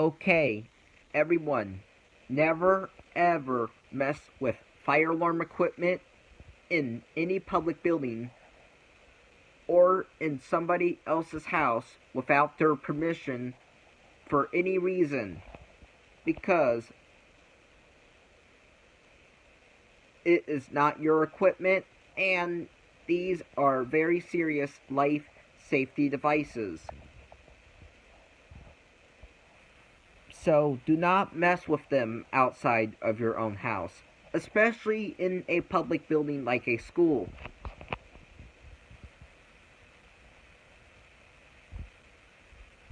Okay, everyone, never ever mess with fire alarm equipment in any public building or in somebody else's house without their permission for any reason, because it is not your equipment and these are very serious life safety devices. So do not mess with them outside of your own house, especially in a public building like a school.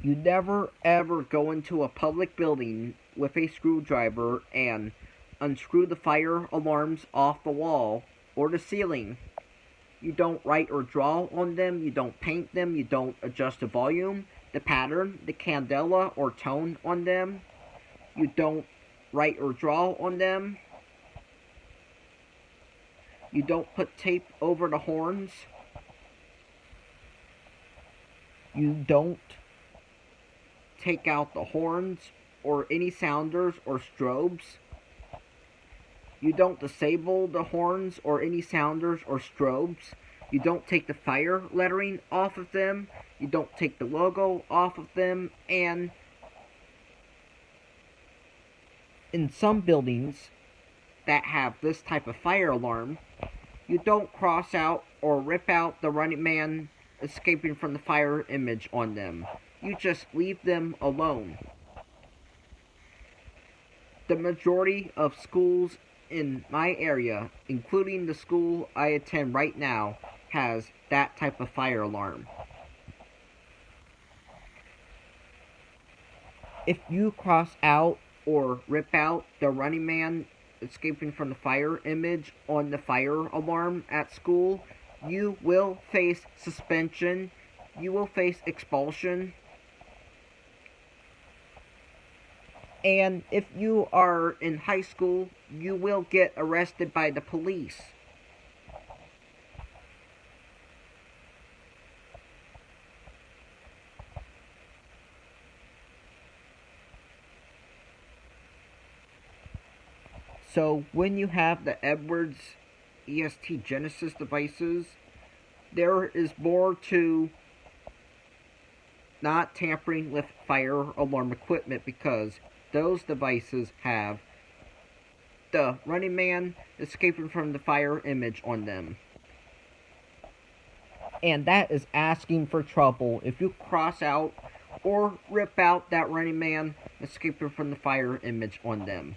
You never ever go into a public building with a screwdriver and unscrew the fire alarms off the wall or the ceiling. You don't write or draw on them, you don't paint them, you don't adjust the volume, the pattern, the candela or tone on them. You don't write or draw on them. You don't put tape over the horns. You don't take out the horns or any sounders or strobes. You don't disable the horns or any sounders or strobes. You don't take the fire lettering off of them. You don't take the logo off of them. And in some buildings that have this type of fire alarm, you don't cross out or rip out the running man escaping from the fire image on them. You just leave them alone. The majority of schools in my area, including the school I attend right now, has that type of fire alarm. If you cross out or rip out the running man escaping from the fire image on the fire alarm at school, you will face suspension, you will face expulsion, and if you are in high school, you will get arrested by the police. So when you have the Edwards EST Genesis devices, there is more to not tampering with fire alarm equipment, because those devices have the running man escaping from the fire image on them. And that is asking for trouble. If you cross out or rip out that running man escaping from the fire image on them,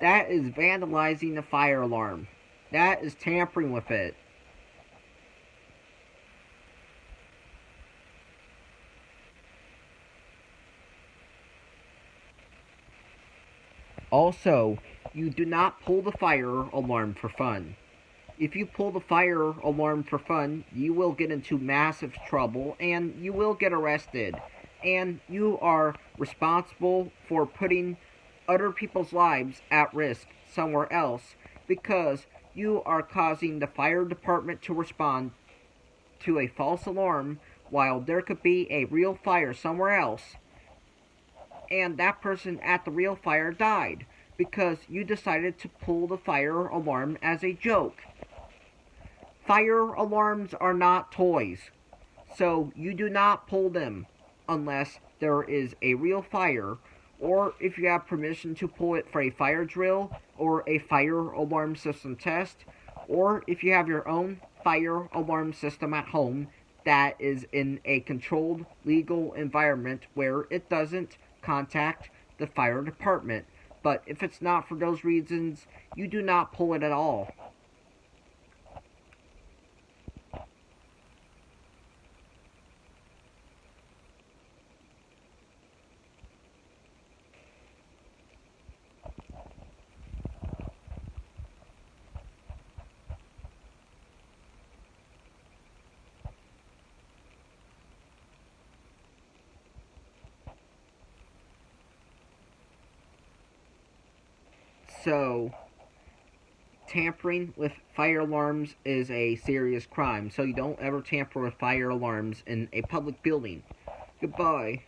that is vandalizing the fire alarm. That is tampering with it. Also, you do not pull the fire alarm for fun. If you pull the fire alarm for fun, you will get into massive trouble and you will get arrested. And you are responsible for putting other people's lives at risk somewhere else, because you are causing the fire department to respond to a false alarm while there could be a real fire somewhere else, and that person at the real fire died because you decided to pull the fire alarm as a joke. Fire alarms are not toys, so you do not pull them unless there is a real fire, or if you have permission to pull it for a fire drill or a fire alarm system test, or if you have your own fire alarm system at home that is in a controlled legal environment where it doesn't contact the fire department. But if it's not for those reasons, you do not pull it at all. So, tampering with fire alarms is a serious crime, so you don't ever tamper with fire alarms in a public building. Goodbye.